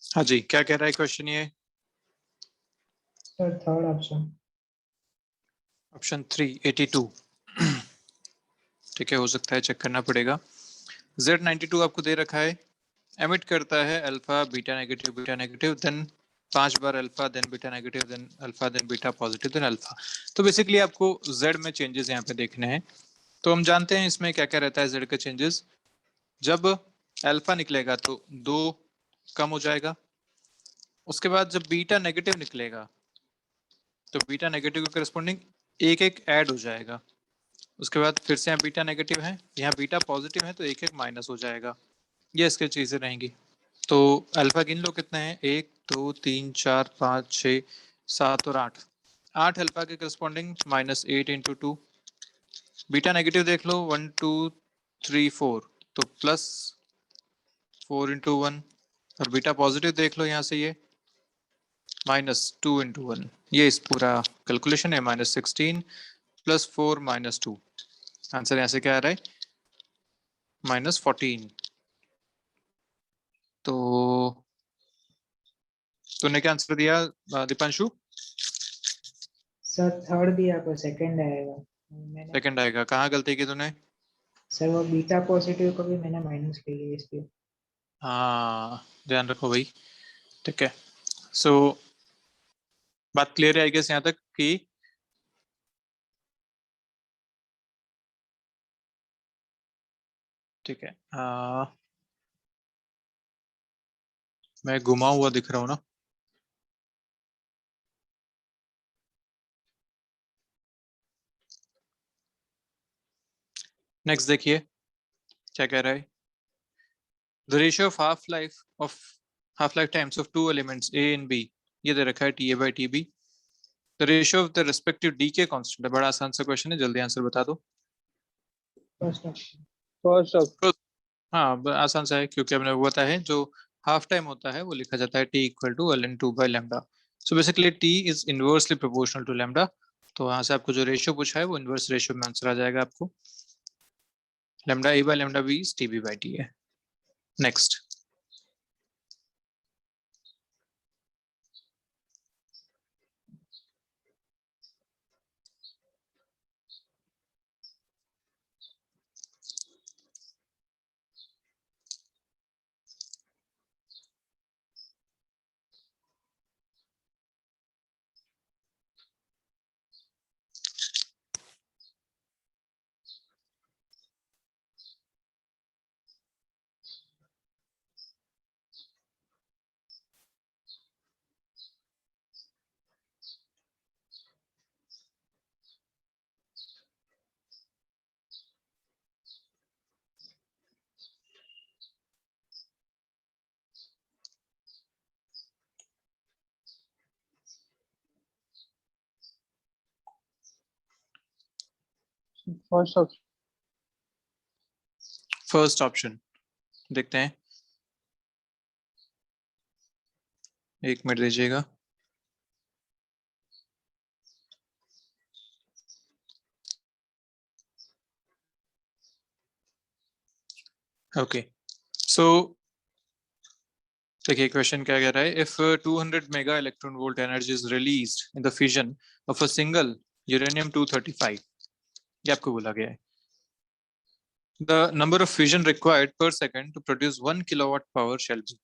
हाँ जी, क्या कह रहा है क्वेश्चन ये? Sir third option. ऑप्शन 3 82। ठीक है, हो सकता है, चेक करना पड़ेगा। Z92 आपको दे रखा है, एमिट करता है अल्फा बीटा नेगेटिव देन 5 बार alpha then beta negative then alpha then beta positive then alpha. तो बेसिकली आपको Z में चेंजेस यहाँ पे देखने हैं। तो हम जानते हैं इसमें क्या क्या रहता है Z के चेंजेस। जब अल्फा निकलेगा तो 2 कम हो जाएगा, उसके बाद जब बीटा नेगेटिव निकलेगा तो बीटा नेगेटिव के करस्पॉन्डिंग एक एक ऐड हो जाएगा। उसके बाद फिर से यहाँ बीटा नेगेटिव है, यहाँ बीटा पॉजिटिव है तो एक एक माइनस हो जाएगा। ये इसके चीजें रहेंगी। तो अल्फा गिन लो कितने हैं, 1 2 3 4 5 6 7 और 8। 8 अल्फा के करस्पॉन्डिंग -8 इंटू 2। बीटा नेगेटिव देख लो 1 2 3 4 तो +4 इंटू 1। और बीटा पॉजिटिव देख लो यहाँ से ये -2 इंटू 1। ये इस पूरा कैलकुलेशन है -16 +4 -2। आंसर यहाँ से क्या आ रहा है, -14। तो तूने क्या आंसर दिया दीपांशु? सर थर्ड दिया पर सेकंड आएगा। मैंने सेकंड आएगा, कहाँ गलती की तूने? सर वो बीटा पॉजिटिव को भी मैंने माइनस किया है इसलिए। हाँ, ध्यान रखो भाई। ठीक है, सो बात क्लियर है आई गेस यहाँ तक कि ठीक है। मैं घुमा हुआ दिख रहा हूँ ना? नेक्स्ट देखिए क्या कह रहा है। The ratio of half life times of two elements A and B, ये दे रखा है TA/TB। The ratio of the respective decay constant है। बड़ा आसान सा क्वेश्चन है, जल्दी आंसर बता दो। First option. First option. हाँ, आसान सा है क्योंकि हमने वो बताया है जो हाफ टाइम होता है वो लिखा जाता है T = ln2/λ। So basically T is inversely proportional to lambda. तो यहाँ से आपको जो रेशियो पूछा है वो इनवर्स रेशियो में आंसर आ जाएगा आपको। λA/λB is TB/T है। Next. First option. First option देखते हैं, एक मिनट दीजिएगा। ओके, सो देखिए क्वेश्चन क्या कह रहा है। If 200 mega electron volt energy is released in the fission of a single uranium 235, ये आपको बोला गया है। The number of fusion required per second to produce 1 kilowatt power shall be,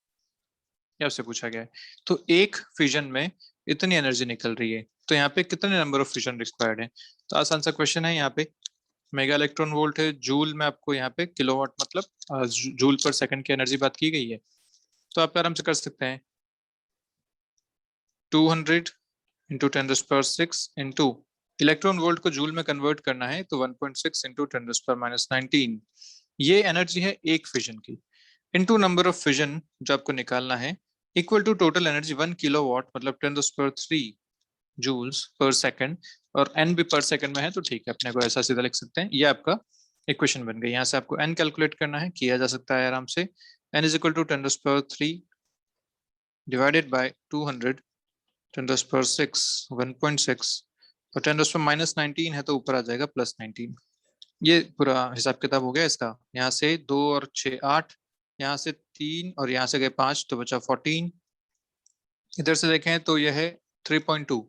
ये आपसे पूछा गया है। तो एक फ्यूजन में इतनी एनर्जी निकल रही है, तो यहाँ पे कितने नंबर ऑफ फ्यूजन रिक्वायर्ड है? तो आसान सा क्वेश्चन है। यहाँ पे मेगा इलेक्ट्रॉन वोल्ट है, जूल में आपको यहाँ पे किलोवाट मतलब जूल पर सेकंड की एनर्जी बात की गई है। तो आप आराम से कर सकते हैं 200 इंटू 10⁻6 इंटू इलेक्ट्रॉन वोल्ट को जूल में कन्वर्ट करना है तो 1.6 इंटू 10⁻19। ये एनर्जी है एक फिजन की, इंटू नंबर ऑफ फिजन जो आपको निकालना है, equal to total energy 1 kilowatt मतलब 10⁻3 जूल्स पर सेकंड। और एन भी पर सेकंड में है तो ठीक है, अपने को ऐसा सीधा लिख सकते हैं। ये आपका इक्वेशन बन गई। यहाँ से आपको एन कैलकुलेट करना है, किया जा सकता है आराम से। N is equal to 10⁻3 divided by 200 10⁻6 1.6 और 10⁻−19 है तो ऊपर आ जाएगा +19। ये पूरा हिसाब किताब हो गया इसका। यहाँ से 2 और 6 8, यहाँ से 3 और यहाँ से गए 5 तो बचा 14। इधर से देखें तो यह है 3.2,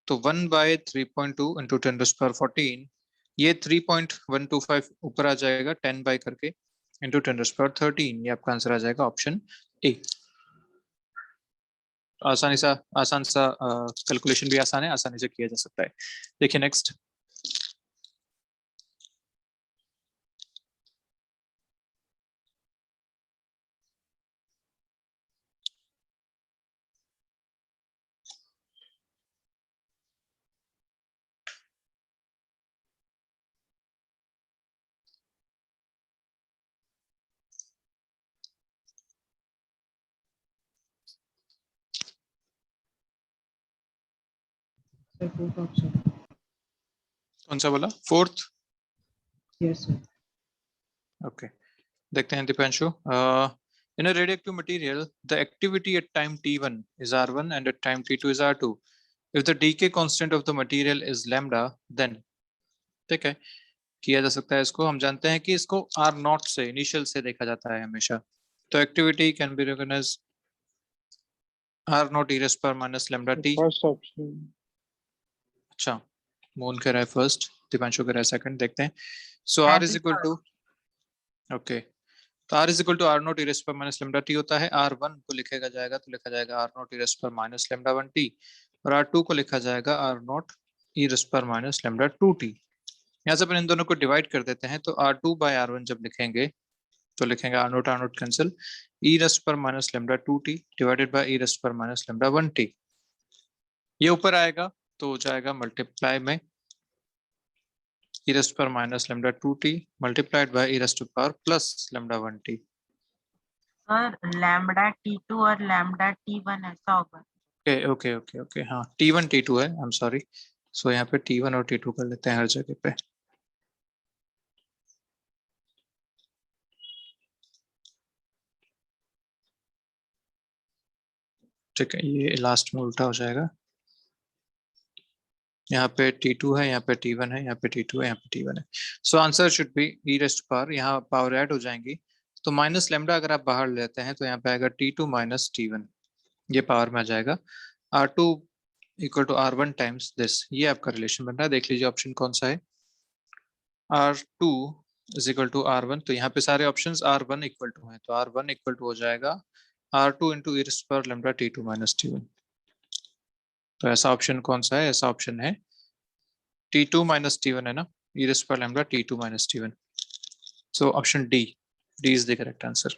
तो 1/3.2 इंटू 10⁻14, ये 3.125 ऊपर आ जाएगा 10 बाई करके इंटू 10⁻13, ये आपका आंसर आ जाएगा ऑप्शन ए। आसानी सा आसान सा कैलकुलेशन भी आसान है, आसानी से किया जा सकता है। देखिए नेक्स्ट, Sir, fourth option. कौन सा बोला? फोर्थ? Yes, sir. ओके, देखते हैं Deepanshu. In a radioactive material, the activity at time t1 is r1 and at time t2 is r2. If the decay constant of the material is lambda, then ठीक है, किया जा सकता है इसको। हम जानते हैं कि इसको आर नॉट से, इनिशियल से देखा जाता है हमेशा। तो activity can be recognise R naught e raise power minus lambda t. First option. अच्छा, मोहन कह रहा है फर्स्ट, दीपांशु कह रहा है सेकंड। देखते हैं। So r is equal to, okay, तो r is equal to r naught e raise power minus lambda t होता है। r1 को लिखेगा जाएगा तो लिखा जाएगा r naught e raise power minus lambda 1 t, और r2 को लिखा जाएगा r naught e raise power minus lambda 2 t. यहाँ से अपन इन दोनों को डिवाइड कर देते हैं, तो r2 बाय r1 जब लिखेंगे तो लिखेंगे R naught cancel, e raise power minus lambda 2 t divided by e raise power minus lambda 1 t. ये ऊपर आएगा तो हो जाएगा मल्टीप्लाई में e raised to power minus lambda 2t multiplied by e raised to power plus lambda 1t। Sir lambda T2 और lambda T1 ऐसा होगा। ओके ओके ओके ओके, हाँ T1 T2 है, आई एम सॉरी। सो यहाँ पे T1 और T2 कर लेते हैं हर जगह पे। ठीक है, ये लास्ट में उल्टा हो जाएगा। यहाँ पे T2 है, यहाँ पे T1 है, यहाँ पे T2 है, यहाँ पे T1 है। So answer should B e raised to power, यहाँ पावर ऐड हो जाएंगी तो माइनस लैम्डा अगर आप बाहर लेते हैं तो यहाँ पे आएगा T2 माइनस T1, ये पावर में आ जाएगा। R2 equal to R1 times this, ये आपका रिलेशन बन रहा है। देख लीजिए ऑप्शन कौन सा है। R2 is equal to R1, तो यहाँ पे सारे ऑप्शंस R1 इक्वल टू हैं, तो R1 इक्वल टू हो जाएगा R2 into e raise to power lambda T2 minus T1। तो ऐसा ऑप्शन कौन सा है? ऐसा ऑप्शन है T2 माइनस T1 है ना, e raise to power lambda T2 minus T1। So option D is the correct answer.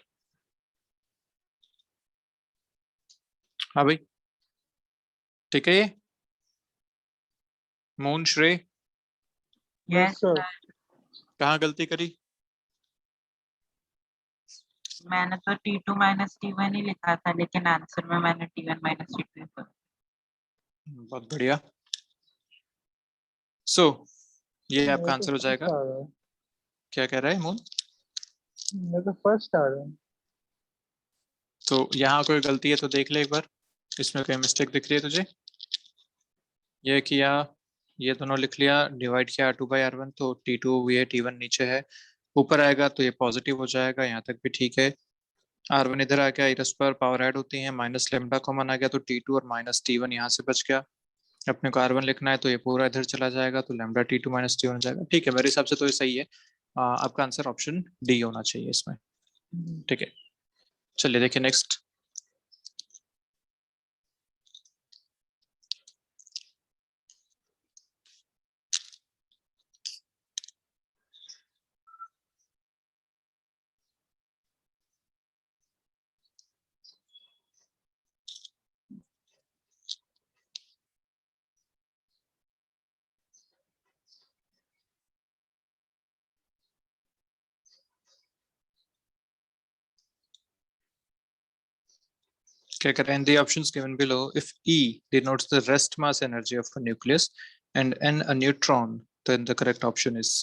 हाँ भाई, ठीक है। ये मोहन श्रेय, Yes, यस sir. कहाँ गलती करी? मैंने तो T2 माइनस T1 ही लिखा था, लेकिन आंसर में मैंने T1 माइनस T2 लिखा। बहुत बढ़िया। सो ये आपका आंसर हो जाएगा। क्या कह रहा है मोहन? मैं तो फर्स्ट आ रहा हूँ। तो यहाँ कोई गलती है तो देख ले एक बार, इसमें कोई मिस्टेक दिख रही है तुझे? ये किया, ये दोनों लिख लिया, डिवाइड किया R2 बाई R1, तो T2 ये T1 नीचे है, ऊपर आएगा तो ये पॉजिटिव हो जाएगा, यहाँ तक भी ठीक है। R1 इधर आ गया, इरस पर पावर ऐड होती है, माइनस लेमडा कॉमन आ गया तो T2 और माइनस T1 यहाँ से बच गया। अपने को R1 लिखना है तो ये पूरा इधर चला जाएगा, तो लैम्डा T2 माइनस T1 हो जाएगा। ठीक है, मेरे हिसाब से तो ये सही है। आपका आंसर ऑप्शन डी होना चाहिए इसमें। ठीक है, चलिए देखिए नेक्स्ट। क्या करें? In the options given below, if E denotes the rest mass energy of a nucleus and N a neutron, then the correct option is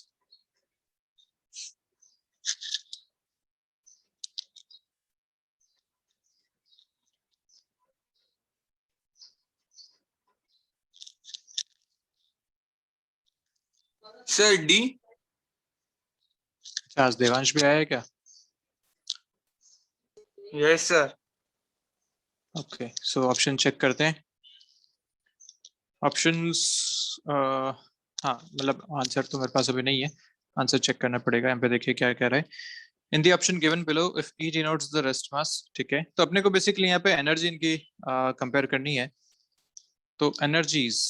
sir D. आज देवांश भी आया है क्या? Yes sir. Okay, so option check करते हैं। Options हाँ, मतलब answer तो मेरे पास अभी नहीं है, आंसर चेक करना पड़ेगा। यहाँ पे देखिए क्या कह रहा है। In the option given below if E denotes the rest mass, ठीक है, तो अपने को बेसिकली यहाँ पे एनर्जी इनकी कंपेयर करनी है। तो एनर्जीज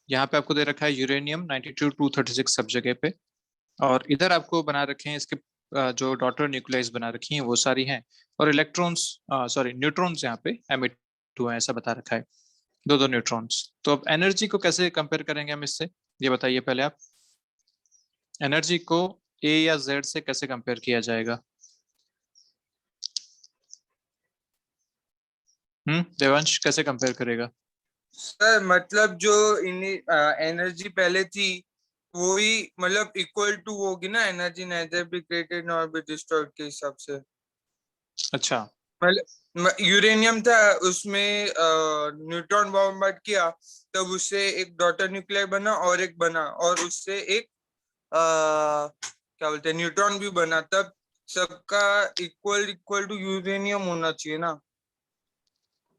यहाँ पे आपको दे रखा है यूरेनियम 92 236 सब जगह पे, और इधर आपको बना रखे हैं इसके जो डॉटर न्यूक्लियस बना रखी हैं वो सारी हैं, और इलेक्ट्रॉन्स सॉरी न्यूट्रॉन्स यहाँ पे एमिट हुए हैं, ऐसा बता रखा है, दो दो न्यूट्रॉन्स। तो अब एनर्जी को कैसे कंपेयर करेंगे हम इससे, ये बताइए पहले आप। एनर्जी को ए या जेड से कैसे कंपेयर किया जाएगा? देवांश कैसे कंपेयर करेगा? सर मतलब जो एनर्जी पहले थी वो ही मतलब इक्वल टू होगी ना, energy nether be created nor be destroyed के हिसाब से। अच्छा, मतलब यूरेनियम था, उसमें न्यूट्रॉन बॉम्बार्ड किया, तब उससे एक डॉटर न्यूक्लियर बना और एक बना, और उससे एक क्या बोलते हैं न्यूट्रॉन भी बना, तब सबका इक्वल इक्वल टू यूरेनियम होना चाहिए ना,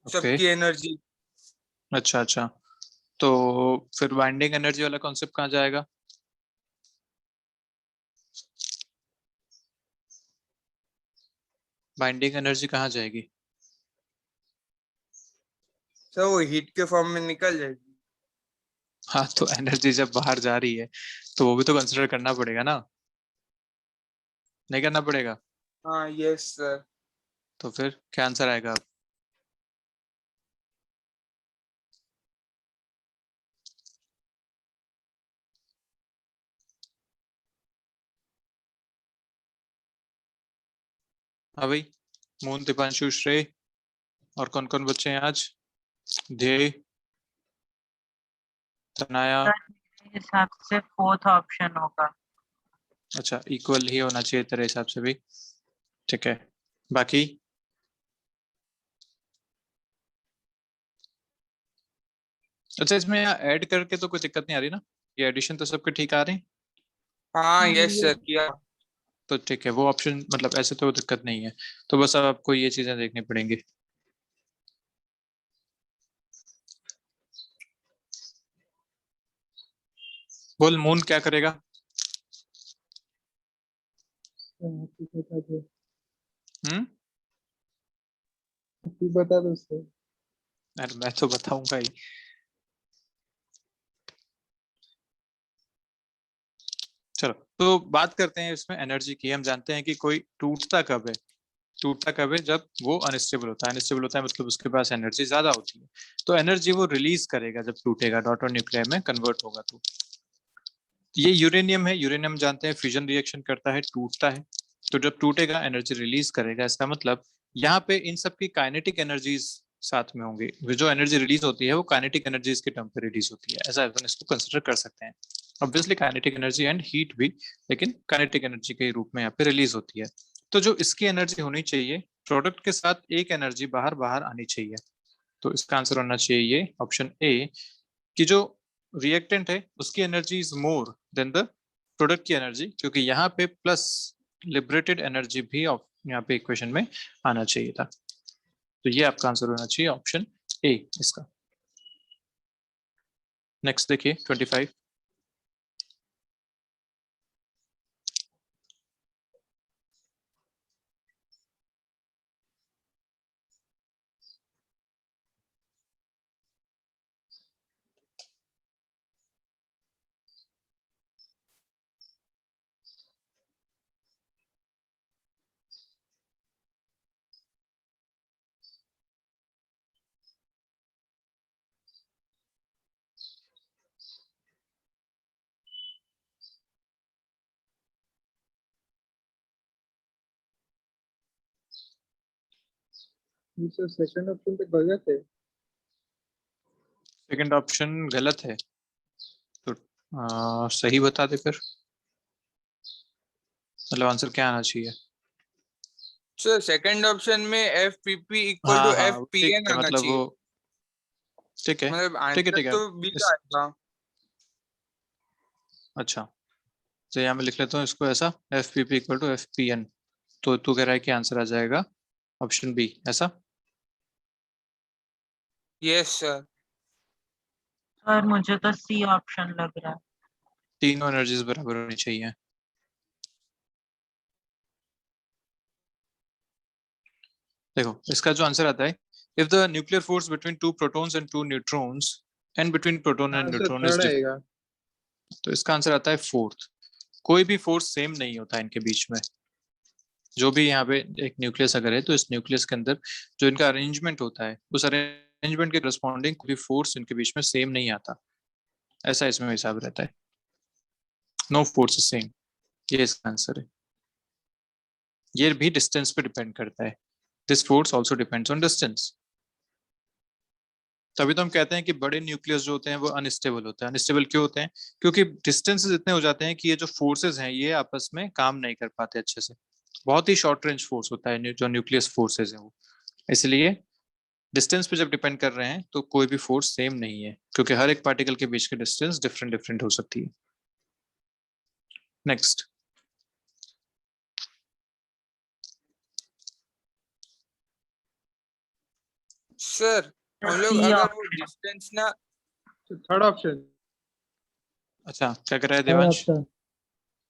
ओके, सबकी एनर्जी। अच्छा अच्छा, तो फिर बाइंडिंग एनर्जी वाला कॉन्सेप्ट कहाँ जाएगा? बाइंडिंग एनर्जी कहाँ जाएगी? सर वो हीट के फॉर्म में निकल जाएगी। हाँ, तो एनर्जी जब बाहर जा रही है तो वो भी तो कंसिडर करना पड़ेगा ना, नहीं करना पड़ेगा? हाँ यस सर। तो फिर क्या आंसर आएगा? हाँ भाई, मोहन, दीपांशु, श्रेय, और कौन कौन बच्चे हैं आज? ध्येय, तनाया। मेरे हिसाब से फोर्थ ऑप्शन होगा। अच्छा, इक्वल ही होना चाहिए तेरे हिसाब से भी, ठीक है। बाकी अच्छा, इसमें यहाँ ऐड करके तो कोई दिक्कत नहीं आ रही ना, ये एडिशन तो सबके ठीक आ रहे हैं? हाँ यस सर किया। तो ठीक है, वो ऑप्शन मतलब ऐसे तो दिक्कत नहीं है, तो बस अब आपको ये चीजें देखनी पड़ेंगी। बोल मून क्या करेगा? बता दो, हम्म, बता दो सर। अरे मैं तो बताऊंगा ही। चलो, तो बात करते हैं इसमें एनर्जी की। हम जानते हैं कि कोई टूटता कब है, टूटता कब है? जब वो अनस्टेबल होता है। अनस्टेबल होता है मतलब उसके पास एनर्जी ज्यादा होती है, तो एनर्जी वो रिलीज करेगा जब टूटेगा, डॉटर न्यूक्लियर में कन्वर्ट होगा। तो ये यूरेनियम है, यूरेनियम जानते हैं फ्यूजन रिएक्शन करता है, टूटता है, तो जब टूटेगा एनर्जी रिलीज करेगा। इसका मतलब यहाँ पे इन सब की काइनेटिक एनर्जीज साथ में होंगी, जो एनर्जी रिलीज होती है वो काइनेटिक एनर्जीज के टर्म पे रिलीज होती है, ऐसा अपन इसको कंसिडर कर सकते हैं। Obviously kinetic energy and heat भी, लेकिन काइनेटिक एनर्जी के रूप में यहाँ पे रिलीज होती है। तो जो इसकी एनर्जी होनी चाहिए, प्रोडक्ट के साथ एक एनर्जी बाहर बाहर आनी चाहिए, तो इसका आंसर होना चाहिए ऑप्शन ए, कि जो रिएक्टेंट है उसकी energy is more than the product की एनर्जी, क्योंकि यहाँ पे प्लस लिबरेटेड एनर्जी भी यहाँ पे इक्वेशन में आना चाहिए था। तो ये आपका आंसर होना चाहिए ऑप्शन ए इसका। नेक्स्ट देखिए 25। ये सर सेकंड ऑप्शन तो गलत है। सेकंड ऑप्शन गलत है, तो सही बता दे फिर, मतलब आंसर क्या आना चाहिए? सर सेकंड ऑप्शन में F P P equal to हाँ हाँ, एफ पी ठीक एन है, आना मतलब वो चाहिए। ठीक है, मतलब ठीक है, आंसर ठीक है। तो बी का इस आएगा। अच्छा, तो यहाँ मैं लिख लेता हूँ इसको ऐसा, F P P equal to F P N. तो तू कह रहा है कि आंसर आ जाएगा ऑप्शन बी, ऐसा? Yes sir. सर मुझे तो सी ऑप्शन लग रहा है। तीनों एनर्जीज बराबर होनी चाहिए। देखो इसका जो आंसर आता है, if the nuclear force between two protons and two neutrons and between proton and answer neutron is third आएगा। तो इसका आंसर आता है फोर्थ। कोई भी फोर्स सेम नहीं होता इनके बीच में। जो भी यहाँ पे एक न्यूक्लियस अगर है तो इस न्यूक्लियस के अंदर जो इनका अरेंजमेंट होता है उस अरेंजमेंट के करस्पॉन्डिंग कोई फोर्स इनके बीच में सेम नहीं आता, ऐसा इसमें हिसाब रहता है। नो फोर्स सेम, ये इसका आंसर है। ये भी डिस्टेंस पे डिपेंड करता है। This force also depends on distance. तभी तो हम कहते हैं कि बड़े न्यूक्लियस जो होते हैं वो अनस्टेबल होते हैं। अनस्टेबल क्यों होते हैं? क्योंकि डिस्टेंसेस इतने हो जाते हैं कि ये जो फोर्सेस हैं ये आपस में काम नहीं कर पाते अच्छे से। बहुत ही शॉर्ट रेंज फोर्स होता है जो न्यूक्लियस फोर्सेस है वो। इसलिए डिस्टेंस पे जब डिपेंड कर रहे हैं तो कोई भी फोर्स सेम नहीं है, क्योंकि हर एक पार्टिकल के बीच की डिस्टेंस डिफरेंट डिफरेंट हो सकती है। नेक्स्ट, सर हम लोग सी अगर वो ऑप्शन। डिस्टेंस ना, थर्ड ऑप्शन। अच्छा क्या कर रहा है थर्ड देवांश? ऑप्शन।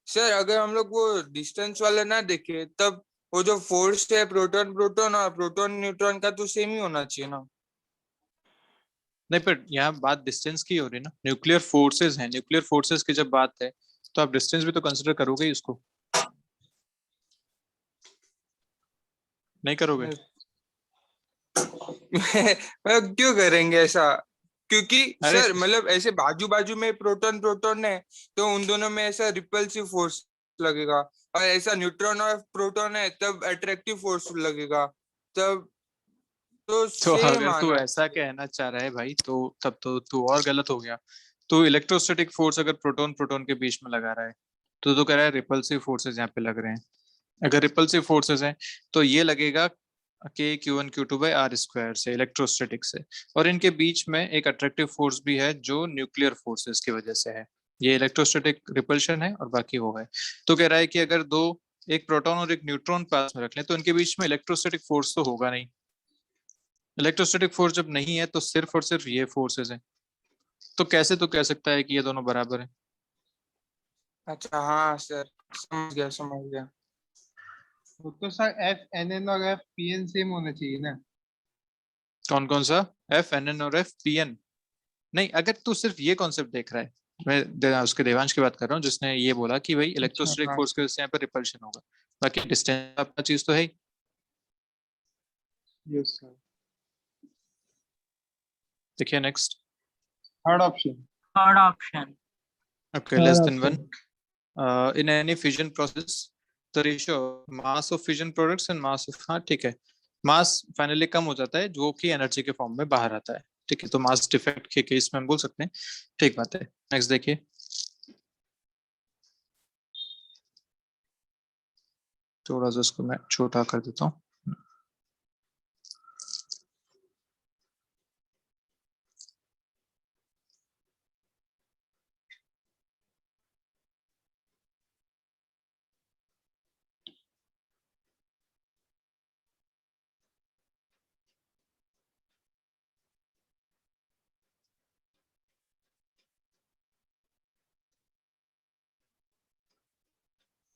सर अगर हम लोग वो डिस्टेंस वाला ना देखे तब वो जो फोर्स है प्रोटॉन प्रोटॉन और प्रोटॉन न्यूट्रॉन का तो सेम ही होना चाहिए ना। नहीं, पर यहाँ बात डिस्टेंस की हो रही है ना। न्यूक्लियर फोर्सेस हैं, न्यूक्लियर फोर्सेस की जब बात है तो आप डिस्टेंस भी तो कंसिडर करोगे ही उसको, नहीं करोगे? मतलब क्यों करेंगे ऐसा? क्योंकि अरे सर मतलब ऐसे बाजू बाजू में प्रोटॉन प्रोटॉन है तो उन दोनों में ऐसा रिपल्सिव फोर्स लगेगा, और ऐसा न्यूट्रॉन और प्रोटॉन है तब अट्रैक्टिव फोर्स लगेगा, तब तो तो सेम अगर तू आना ऐसा चाहिए। कहना चाह रहा है भाई तो तब तो तू और गलत हो गया। तो इलेक्ट्रोस्टैटिक फोर्स अगर प्रोटॉन प्रोटॉन के बीच में लगा रहा है तो तू कह रहा है रिपल्सिव फोर्सेस यहाँ पे लग रहे हैं। अगर रिपल्सिव फोर्सेस हैं तो ये लगेगा के Q1 Q2 by R square से, इलेक्ट्रोस्टैटिक से। और इनके बीच में एक अट्रैक्टिव फोर्स भी है जो न्यूक्लियर फोर्सेस की वजह से है। ये इलेक्ट्रोस्टैटिक रिपल्शन है और बाकी वो है। तो कह रहा है कि अगर दो, एक प्रोटॉन और एक न्यूट्रॉन पास में रख लें तो इनके बीच में इलेक्ट्रोस्टैटिक फोर्स तो होगा नहीं। इलेक्ट्रोस्टैटिक फोर्स जब नहीं है तो सिर्फ और सिर्फ ये फोर्सेस हैं। तो कैसे तो कह सकता है कि ये दोनों बराबर हैं? अच्छा हाँ सर, समझ गया समझ गया। वो तो सर एफ एन एन और एफ पी एन सेम होना चाहिए ना। कौन कौन सा? एफ एन एन और एफ पी एन? नहीं, अगर तू सिर्फ ये कॉन्सेप्ट देख रहा है, मैं उसके देवांश की बात कर रहा हूँ जिसने ये बोला कि भाई अच्छा इलेक्ट्रोस्टैटिक हाँ। फोर्स की वजह से यहाँ पर रिपल्शन होगा। बाकी डिस्टेंस अपना चीज तो है ही। Yes sir. देखिए next. Third option. Third option. Okay, third less than option. 1 in any fission process the ratio of mass of fission products and mass of, हाँ ठीक है, मास फाइनली कम हो जाता है जो कि एनर्जी के फॉर्म में बाहर आता है। ठीक है, तो मास डिफेक्ट के केस में हम बोल सकते हैं। ठीक बात है। नेक्स्ट देखिए। थोड़ा सा इसको मैं छोटा कर देता हूँ।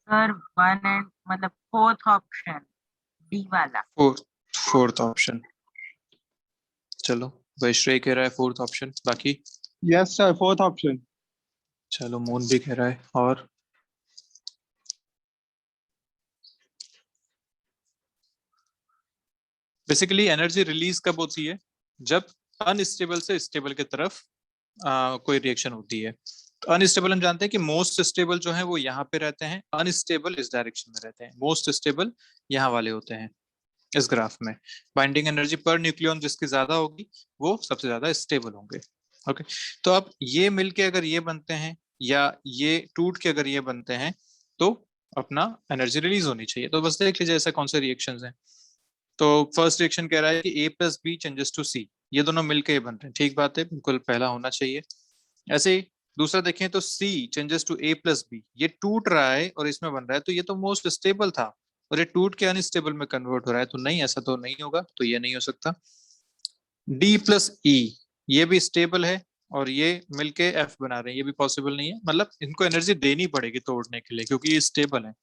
सर वन एंड मतलब फोर्थ ऑप्शन डी वाला। Fourth option. चलो, भाई श्रेय कह रहा है फोर्थ ऑप्शन, बाकी यस सर फोर्थ ऑप्शन। चलो मोहन भी कह रहा है। और बेसिकली एनर्जी रिलीज कब होती है? जब अनस्टेबल से स्टेबल की तरफ कोई रिएक्शन होती है। तो अनस्टेबल हम जानते हैं कि मोस्ट स्टेबल जो है वो यहाँ पे रहते हैं, अनस्टेबल इस डायरेक्शन में रहते हैं। मोस्ट स्टेबल यहाँ वाले होते हैं इस ग्राफ में। बाइंडिंग एनर्जी पर न्यूक्लियन जिसकी ज्यादा होगी वो सबसे ज्यादा स्टेबल होंगे। ओके, तो अब ये मिलके अगर ये बनते हैं या ये टूट के अगर ये बनते हैं तो अपना एनर्जी रिलीज होनी चाहिए। तो बस देख लीजिए ऐसा कौन से रिएक्शंस हैं। तो फर्स्ट रिएक्शन कह रहा है कि A plus B changes to C, ये दोनों मिलके बन रहे हैं। ठीक बात है, बिल्कुल पहला होना चाहिए। ऐसे ही दूसरा देखें तो C changes to A plus B, ये टूट रहा है और इसमें बन रहा है, तो ये तो मोस्ट स्टेबल था और ये टूट के अनस्टेबल में कन्वर्ट हो रहा है, तो नहीं, ऐसा तो नहीं होगा, तो ये नहीं हो सकता। डी प्लस ई ये भी स्टेबल है और ये मिलके एफ बना रहे हैं, ये भी पॉसिबल नहीं है, मतलब इनको एनर्जी देनी पड़ेगी तोड़ने के लिए क्योंकि ये स्टेबल है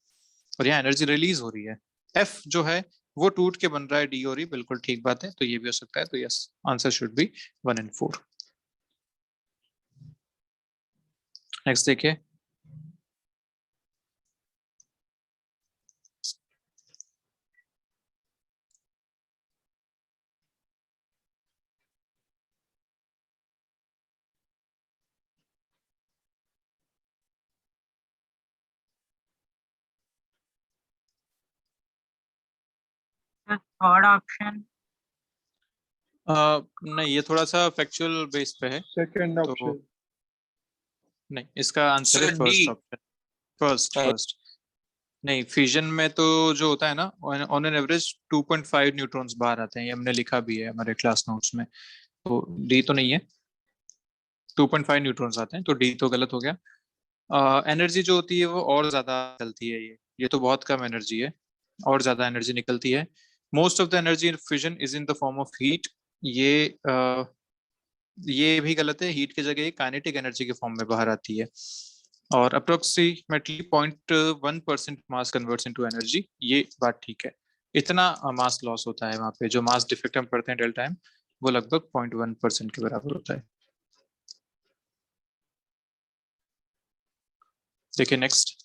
और यहाँ एनर्जी रिलीज हो रही है। एफ जो है वो टूट के बन रहा है डी और ई, बिल्कुल ठीक बात है, तो ये भी हो सकता है। तो yes, answer should B 1 and 4। Next देखिए, थर्ड ऑप्शन। नहीं ये थोड़ा सा फैक्चुअल बेस पे है, सेकंड तो ऑप्शन। नहीं इसका आंसर है Sir, first D। Option. First Right. First नहीं, फिजन में तो जो होता है ना, ऑन एन एवरेज 2.5 न्यूट्रॉन्स बाहर आते हैं, ये हमने लिखा भी है हमारे क्लास नोट्स में, तो डी तो नहीं है, 2.5 न्यूट्रॉन्स आते हैं, तो डी तो गलत हो गया। एनर्जी जो होती है वो और ज्यादा निकलती है, ये तो बहुत कम एनर्जी है, और ज्यादा एनर्जी निकलती है। Most of the energy in fission is in the form of heat, ये भी गलत है, हीट की जगह काइनेटिक एनर्जी के फॉर्म में बाहर आती है, और अप्रोक्सीमेटली 0.1% मास कन्वर्ट्स इनटू एनर्जी, ये बात ठीक है। इतना मास लॉस होता है वहां पे, जो मास डिफेक्ट हम पढ़ते हैं डेल टाइम, वो लगभग 0.1% के बराबर होता है। देखिए नेक्स्ट,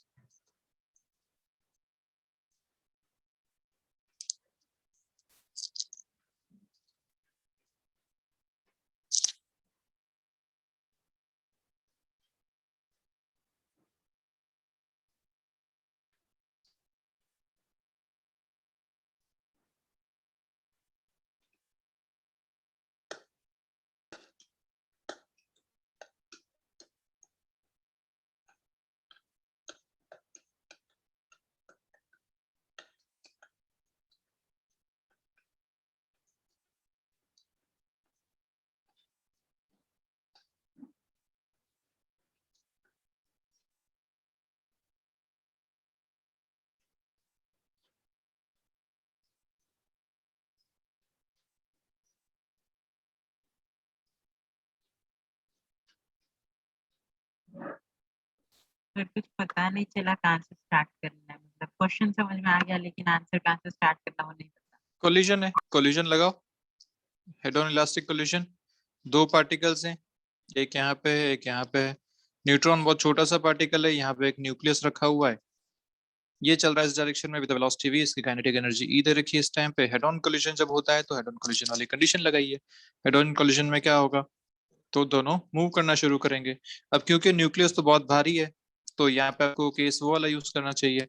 फिर कुछ पता नहीं चला कहाँ से स्टार्ट करना है, मतलब क्वेश्चन समझ में आ गया लेकिन आंसर कहाँ से स्टार्ट करना वो नहीं पता। कोलिजन है, कोलिजन लगाओ, हेड ऑन इलास्टिक कोलिजन, दो पार्टिकल्स हैं, एक यहाँ पे है एक यहाँ पे है, न्यूट्रॉन बहुत छोटा सा पार्टिकल है, यहाँ पे एक न्यूक्लियस रखा हुआ है, ये चल रहा है इस डायरेक्शन में विद वेलोसिटी v, इसकी काइनेटिक एनर्जी ई दे रखी है इस टाइम पे। हेड ऑन कोलिजन जब होता है तो हेड ऑन कोलिजन वाली कंडीशन लगाइए, हेड ऑन कोलिजन में क्या होगा, तो दोनों मूव करना शुरू करेंगे। अब क्योंकि न्यूक्लियस तो बहुत भारी है, तो यहाँ पे आपको केस वो वाला यूज करना चाहिए।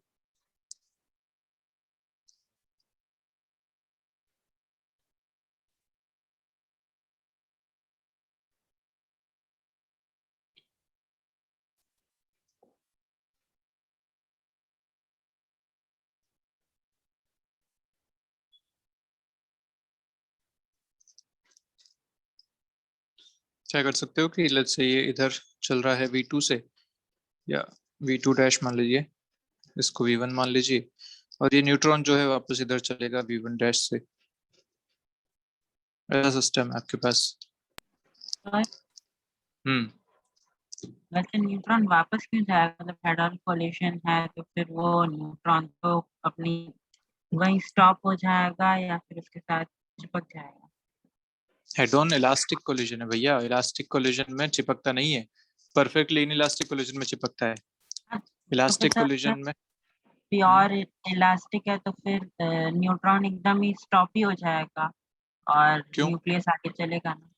क्या कर सकते हो कि लेट्स से ये इधर चल रहा है v2 से, या v2 डैश मान लीजिए, इसको v1 मान लीजिए, और ये न्यूट्रॉन जो है वापस इधर चलेगा v1 डैश से, ऐसा सिस्टम है आपके पास। और वैसे न्यूट्रॉन वापस क्यों जाएगा, मतलब हेड ऑन कोलिशन है तो फिर वो न्यूट्रॉन तो अपनी वहीं स्टॉप हो जाएगा या फिर उसके साथ चिपक जाएगा। हेड ऑन इलास्टिक कोलिजन है भैया, इलास्टिक कोलिजन में चिपकता नहीं है, परफेक्टली इन इलास्टिक कोलिजन में चिपकता है। इलास्टिक कोलिजन में प्योर इलास्टिक है तो फिर न्यूट्रॉन एकदम ही स्टॉप ही हो जाएगा और क्यों न्यूक्लियस आगे चलेगा ना,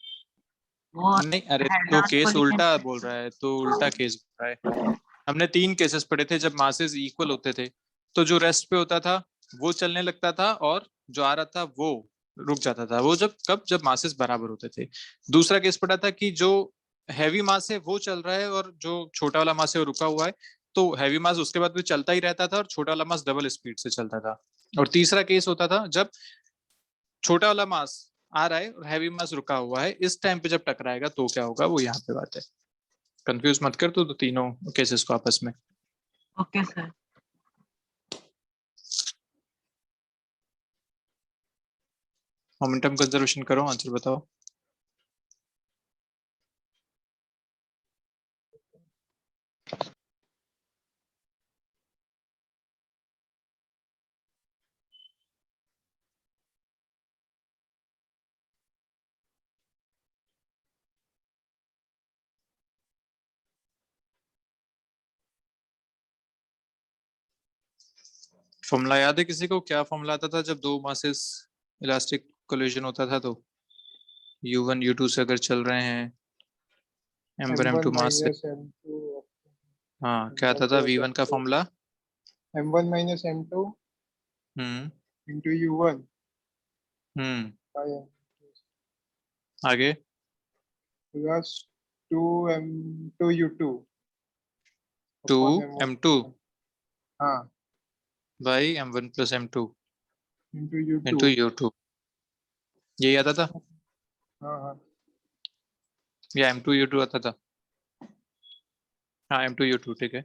वो नहीं, अरे हेड तो ऑन केस कोलिशन। उल्टा बोल रहा है, तो उल्टा केस बोल रहा है। हमने 3 केसेस पढ़े थे, जब मासेस इक्वल होते थे तो जो रेस्ट पे होता था वो चलने लगता था, और जो आ रहा था वो रुक जाता था, वो जब मासेस बराबर होते थे। दूसरा केस पढ़ा था कि जो हैवी मास है वो चल रहा है और जो छोटा वाला मास है वो रुका हुआ है, तो हैवी मास उसके बाद भी चलता ही रहता था और छोटा वाला मास डबल स्पीड से चलता था। और तीसरा केस होता था जब छोटा वाला मास आ रहा है और हैवी मास रुका हुआ है, इस टाइम पे जब टकराएगा तो क्या होगा, वो यहाँ पे बात है। कंफ्यूज मत कर तो तीनों केसेस को आपस में। Okay sir. मोमेंटम कंजर्वेशन करो, आंसर बताओ। फॉर्मूला याद है किसी को? क्या फॉर्मूला आता था जब दो मासेस इलास्टिक कोलिजन होता था? तो U1 U2 से अगर चल रहे हैं m1 M1 m2 मास से, minus M2 हाँ क्या आता था V1 का formula? M1 minus M2 hmm into U1 hmm by M आगे plus 2 M2 U2 2 upon M1 m2 हाँ by m1 plus m2 into U2 into U2, यही आता था हाँ हाँ या m2 U2 आता था? हाँ m2 U2 ठीक है।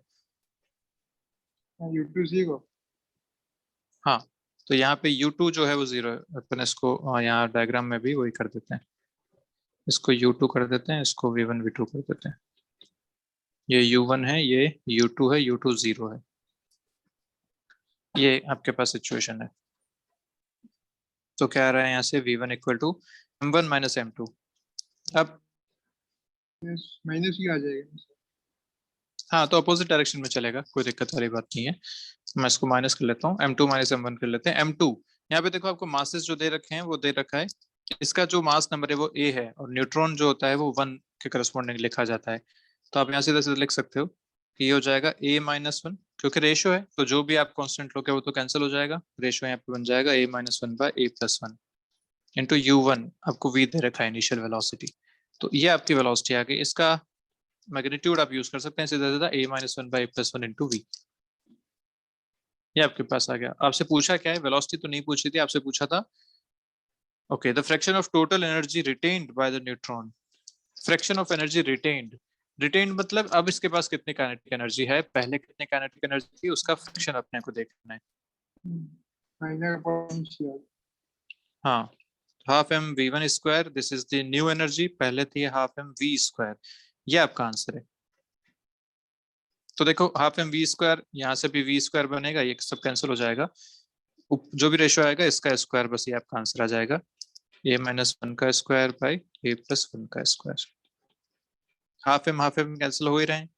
U2 0 हाँ तो यहाँ पे U2 जो है वो 0 है, अपन इसको यहाँ डायग्राम में भी वही कर देते हैं, इसको U2 कर देते हैं, इसको V1 V2 कर देते हैं। ये U1 है, ये U2 है, U2 0 है। ये आपके पास सिचुएशन है। तो क्या आ रहा है यहाँ से? V1 equal to M1 minus M2। अब माइनस ही आ जाएगा हाँ तो अपोजिट डायरेक्शन में चलेगा, कोई दिक्कत वाली बात नहीं है। मैं इसको माइनस कर लेता हूँ, M2 माइनस M1 कर लेते हैं। M2 यहाँ पे देखो आपको मासेस जो दे रखे हैं वो दे रखा है, इसका जो मास नंबर है वो A है और न्यूट्रॉन जो होता है वो 1 के करस्पॉन्डिंग लिखा जाता है। तो आप यहाँ सीधा सीधा लिख सकते हो कि ये हो जाएगा A माइनस 1, क्योंकि रेशियो है तो जो भी आप कांस्टेंट लोगे वो तो कैंसिल हो जाएगा। रेशियो यहाँ पे बन जाएगा A minus 1 by A plus 1 into U1, आपको V दे रखा है इनिशियल वेलोसिटी। तो ये आपकी वेलोसिटी आ गई। इसका मैग्नीट्यूड आप यूज कर सकते हैं सीधा सीधा A minus 1 by A plus 1 into V। ये आपके पास आ गया। आपसे पूछा क्या है? वेलोसिटी तो नहीं पूछी थी, आपसे पूछा था okay the fraction of total energy retained by the neutron. Fraction of energy retained, retained मतलब अब इसके पास कितनी काइनेटिक एनर्जी है, पहले कितनी काइनेटिक एनर्जी थी, उसका फ्रैक्शन अपने को देखना है। माइनर पोटेंशियल हाँ half M V1 square, this is the new energy, पहले थी हाफ एम V स्क्वायर। ये आपका आंसर है। तो देखो हाफ एम V स्क्वायर, यहाँ से भी V स्क्वायर बनेगा, ये सब कैंसिल हो जाएगा, जो भी रेशियो आएगा इसका स्क्वायर, बस ये आपका आंसर आ जाएगा A माइनस 1 का स्क्वायर बाई A प्लस 1 का स्क्वायर। हाफ एम कैंसिल हो ही रहे हैं।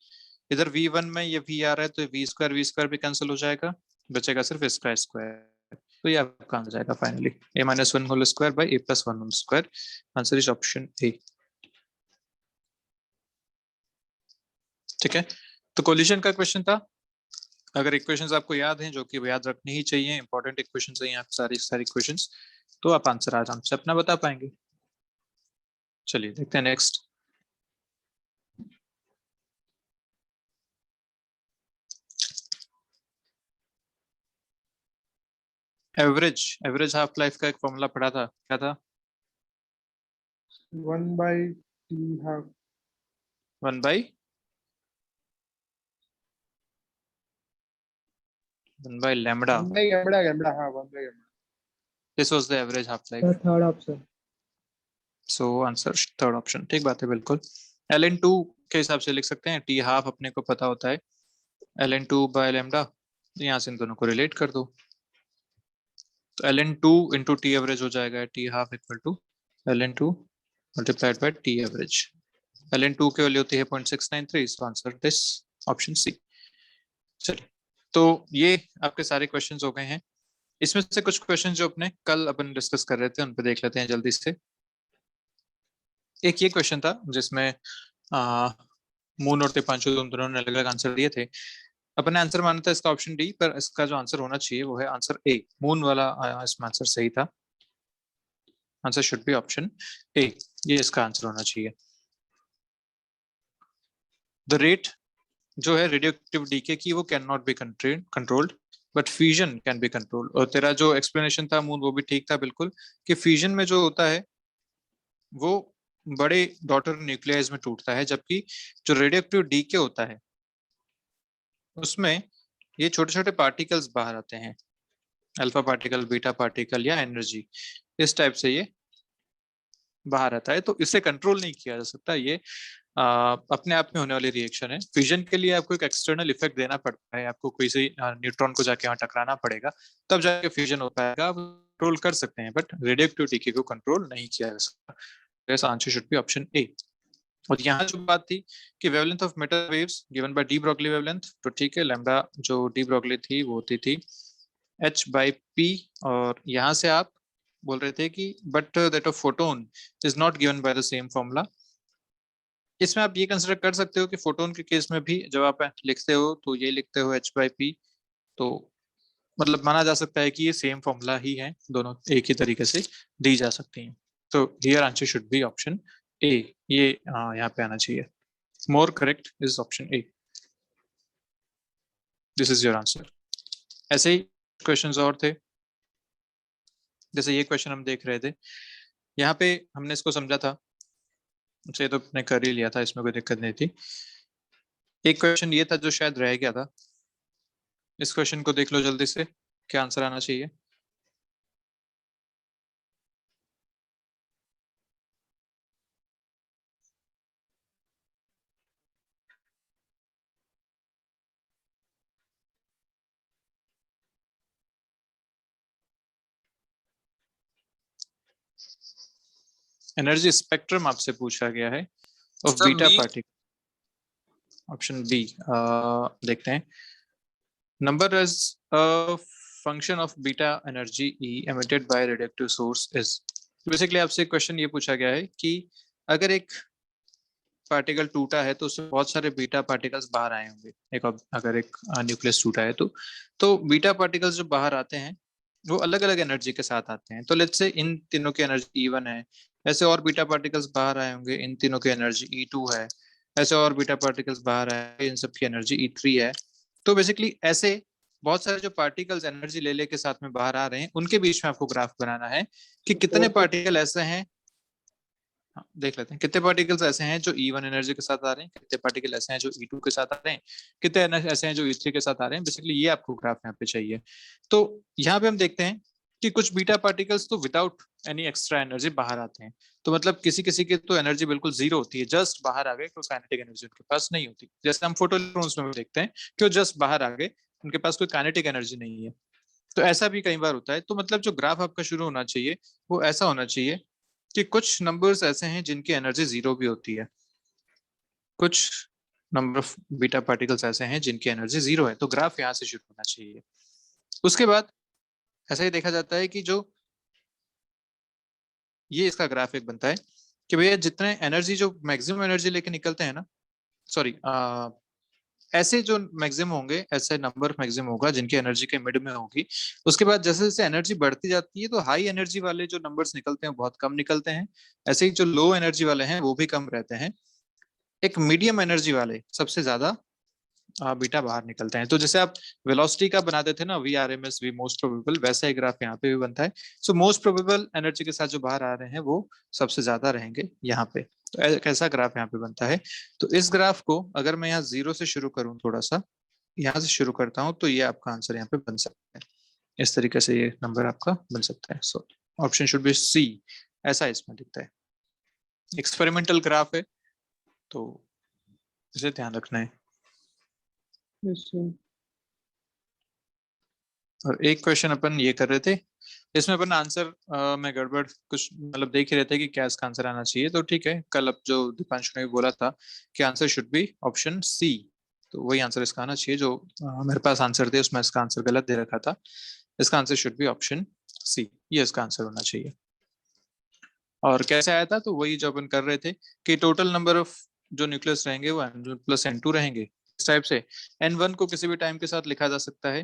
इधर V1 में ये V आ रहा है तो V स्क्वायर भी कैंसिल हो जाएगा, बचेगा सिर्फ इसका स्क्वायर। तो ये आपका आंसर जाएगा finally A minus 1 whole square by A plus 1 whole square. Answer is option A. ठीक है, तो कोलिजन का क्वेश्चन था। अगर इक्वेशंस आपको याद हैं, जो कि याद रखनी ही चाहिए, इंपॉर्टेंट इक्वेशंस हैं आप सारी इक्वेशंस, तो आप आंसर आराम से अपना बता पाएंगे। चलिए देखते हैं नेक्स्ट। एवरेज हाफ लाइफ का एक फॉर्मूला पढ़ा था, क्या था? 1 by T half 1 by 1 by lambda. 1 by lambda हाँ 1 by lambda This was the average half life. The third option. So answer third option। ठीक बात है बिल्कुल। ln2 के हिसाब से लिख सकते हैं, t हाफ अपने को पता होता है, ln2 by lambda, यहाँ से इन दोनों को रिलेट कर दो। तो ln2 into t average हो जाएगा t half equal to ln2 multiplied by t average। ln2 की वैल्यू होती है 0.693, so answer this option C। चलिए, तो ये आपके सारे क्वेश्चंस हो गए हैं। इसमें से कुछ क्वेश्चन जो अपने कल अपन डिस्कस कर रहे थे उन पे देख लेते हैं जल्दी से। एक ये क्वेश्चन था जिसमें मून और दीपांशु दोनों ने अलग अलग आंसर दिए थे। अपन ने आंसर माना था इसका ऑप्शन डी, पर इसका जो आंसर होना चाहिए वो है आंसर ए। मून वाला इसमें आंसर सही था, answer should be option A, ये इसका आंसर होना चाहिए। द रेट जो है रेडियोएक्टिव डीके की वो can not be controlled but fusion can be controlled. और तेरा जो एक्सप्लेनेशन था मून वो भी ठीक था बिल्कुल, कि फ्यूजन में जो होता है वो बड़े डॉटर न्यूक्लियस में टूटता है, जबकि जो रेडियोएक्टिव डीके होता है उसमें ये छोटे छोटे पार्टिकल्स बाहर आते हैं, अल्फा पार्टिकल, बीटा पार्टिकल या एनर्जी, इस टाइप से ये बाहर आता है। तो इसे कंट्रोल नहीं किया जा सकता, ये अपने आप में होने वाली रिएक्शन है। फ्यूजन के लिए आपको एक एक्सटर्नल इफेक्ट देना पड़ता है, आपको कोई सी न्यूट्रॉन को जाके वहां टकराना पड़ेगा, तब जाके फ्यूजन हो पाएगा। आप कंट्रोल कर सकते हैं बट रेडियोएक्टिव डीके को कंट्रोल नहीं किया जा सकता। Answer should be option A. और यहाँ जो बात थी कि wavelength of Meta waves given by de Broglie wavelength, तो ठीक है, लैम्डा जो डी ब्रॉगली थी वो होती थी h/p, और यहाँ से आप बोल रहे थे कि but that of photon is not given by the same formula. इसमें आप ये कंसिडर कर सकते हो कि फोटोन के केस में भी जब आप लिखते हो तो ये लिखते हो h/p, तो मतलब माना जा सकता है कि ये सेम फॉर्मूला ही है, दोनों एक ही तरीके से दी जा सकती हैं। तो here answer should be option A. ये यहाँ पे आना चाहिए। More correct is option A. This is your answer. ऐसे ही क्वेश्चंस और थे, जैसे ये क्वेश्चन हम देख रहे थे, यहाँ पे हमने इसको समझा था, ये तो अपने कर ही लिया था, इसमें कोई दिक्कत नहीं थी। एक क्वेश्चन ये था जो शायद रह गया था, इस क्वेश्चन को देख लो जल्दी से, क्या आंसर आना चाहिए। एनर्जी स्पेक्ट्रम आपसे पूछा गया है of Sir, beta B. Particle. Option B देखते हैं। Number is a function of beta energy E emitted by radioactive source is. Basically आपसे क्वेश्चन ये पूछा गया है कि अगर एक पार्टिकल टूटा है तो उससे बहुत सारे बीटा पार्टिकल्स बाहर आए होंगे। अगर एक न्यूक्लियस टूटा है तो बीटा पार्टिकल्स जो बाहर आते हैं वो अलग अलग एनर्जी के साथ आते हैं। तो लेट्स से इन तीनों की एनर्जी E1 है, ऐसे और बीटा पार्टिकल्स बाहर आए होंगे, इन तीनों की एनर्जी E2 है, ऐसे और बीटा पार्टिकल्स बाहर आए, इन सब की एनर्जी E3 है। तो बेसिकली ऐसे बहुत सारे जो पार्टिकल्स एनर्जी ले के साथ में बाहर आ रहे हैं, उनके बीच में आपको ग्राफ बनाना है कि कितने पार्टिकल ऐसे हैं। देख लेते हैं कितने पार्टिकल्स ऐसे हैं जो E1 एनर्जी के साथ आ रहे हैं, कितने पार्टिकल ऐसे हैं जो E2 के साथ आ रहे हैं, कितने ऐसे हैं जो E3 के साथ आ रहे हैं। बेसिकली ये आपको ग्राफ यहाँ पे चाहिए। तो यहाँ पे हम देखते हैं कि कुछ बीटा पार्टिकल्स तो विदाउट एनी एक्स्ट्रा एनर्जी बाहर आते हैं। तो मतलब किसी किसी की तो एनर्जी बिल्कुल जीरो होती है, जस्ट बाहर आ गए, कोई काइनेटिक एनर्जी उनके पास नहीं होती। जैसे हम फोटोइलेक्ट्रॉन्स में देखते हैं कि वो जस्ट बाहर आ गए, उनके पास कोई काइनेटिक एनर्जी नहीं है। तो ऐसा भी कई बार होता है। तो मतलब जो ग्राफ आपका शुरू होना चाहिए वो ऐसा होना चाहिए कि कुछ नंबर्स ऐसे हैं जिनकी एनर्जी जीरो भी होती है, कुछ नंबर ऑफ बीटा पार्टिकल्स ऐसे हैं जिनकी एनर्जी जीरो है। तो ग्राफ यहाँ से शुरू होना चाहिए। उसके बाद ऐसा ही देखा जाता है कि जो ये इसका ग्राफ एक बनता है कि भैया जितने एनर्जी जो मैक्सिमम एनर्जी लेके निकलते हैं ना, सॉरी ऐसे जो मैक्सिमम होंगे, ऐसे नंबर मैक्सिमम होगा जिनकी एनर्जी के मिड में होगी। उसके बाद जैसे जैसे एनर्जी बढ़ती जाती है तो हाई एनर्जी वाले जो नंबर्स निकलते हैं बहुत कम निकलते हैं, ऐसे ही जो लो एनर्जी वाले हैं वो भी कम रहते हैं। एक मीडियम एनर्जी वाले सबसे ज्यादा बीटा बाहर निकलते हैं। तो जैसे आप वेलोसिटी का बनाते थे ना, VRMS, वी मोस्ट प्रोबेबल, वैसा ही ग्राफ यहाँ पे भी बनता है। सो मोस्ट प्रोबेबल एनर्जी के साथ जो बाहर आ रहे हैं वो सबसे ज्यादा रहेंगे यहाँ पे। तो कैसा ग्राफ यहाँ पे बनता है। तो इस ग्राफ को अगर मैं यहाँ 0 से शुरू करूँ, थोड़ा सा यहाँ से शुरू करता हूँ, तो ये आपका आंसर यहाँ पे बन सकता है। इस तरीके से ये नंबर आपका बन सकता है। So option should be C, ऐसा इसमें दिखता है। एक्सपेरिमेंटल ग्राफ है तो इसे ध्यान रखना है। और एक क्वेश्चन अपन ये कर रहे थे, इसमें अपन आंसर में गड़बड़ कुछ मतलब देख ही रहे थे कि क्या इसका आंसर आना चाहिए। तो ठीक है, कल अब जो दीपांशु ने बोला था कि answer should be option C, तो वही आंसर इसका आना चाहिए। जो मेरे पास आंसर थे उसमें इसका आंसर गलत दे रखा था। इसका answer should be option C, ये इसका आंसर होना चाहिए। और कैसे आया था, तो वही जो अपन कर रहे थे कि टोटल नंबर ऑफ जो न्यूक्लियस रहेंगे वो N1 + N2 रहेंगे। इस टाइप से N1 को किसी भी टाइम के साथ लिखा जा सकता है,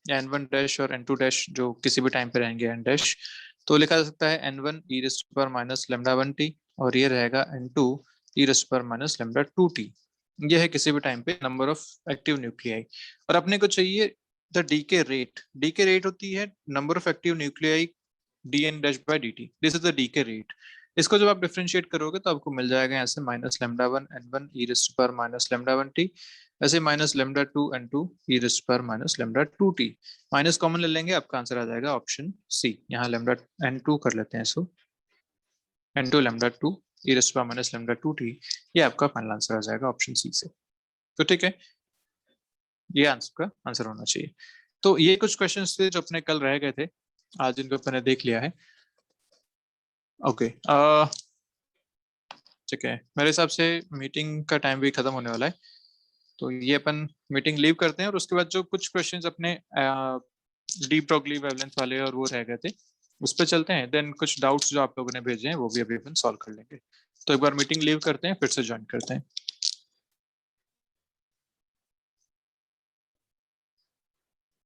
या N1 डैश और N2 डैश जो किसी भी टाइम पे रहेंगे N डैश, तो लिखा जा सकता है N1 e⁻ λ1t, और ये रहेगा N2 e⁻ λ2t। ये है किसी भी टाइम पे नंबर ऑफ एक्टिव न्यूक्लियाई। और अपने को चाहिए the decay rate. Decay rate होती है number of active nuclei dn-/dt, this is the decay rate. इसको जब आप डिफरेंशिएट करोगे तो आपको मिल जाएगा ऐसे -λ1 N1 e⁻ ऐसे -λ2 N2 e⁻ λ2t। Minus common ले लेंगे, आपका आंसर आ जाएगा ऑप्शन सी। यहाँ N2 कर लेते हैं, सो N2 λ2 e⁻ λ2t, ये आपका फाइनल आंसर आ जाएगा ऑप्शन सी से। तो ठीक है, ये आंसर का आंसर होना चाहिए। तो ये कुछ क्वेश्चंस थे जो अपने कल रह गए थे, आज इनको अपने देख लिया है। ओके ठीक है, मेरे हिसाब से मीटिंग का टाइम भी खत्म होने वाला है, तो ये अपन मीटिंग लीव करते हैं। और उसके बाद जो कुछ क्वेश्चंस अपने डी ब्रोगली वेवलेंस वाले और वो रह गए थे, उस पर चलते हैं। देन कुछ डाउट्स जो आप लोगों ने भेजे हैं वो भी अभी अपन सॉल्व कर लेंगे। तो एक बार मीटिंग लीव करते हैं, फिर से ज्वाइन करते हैं।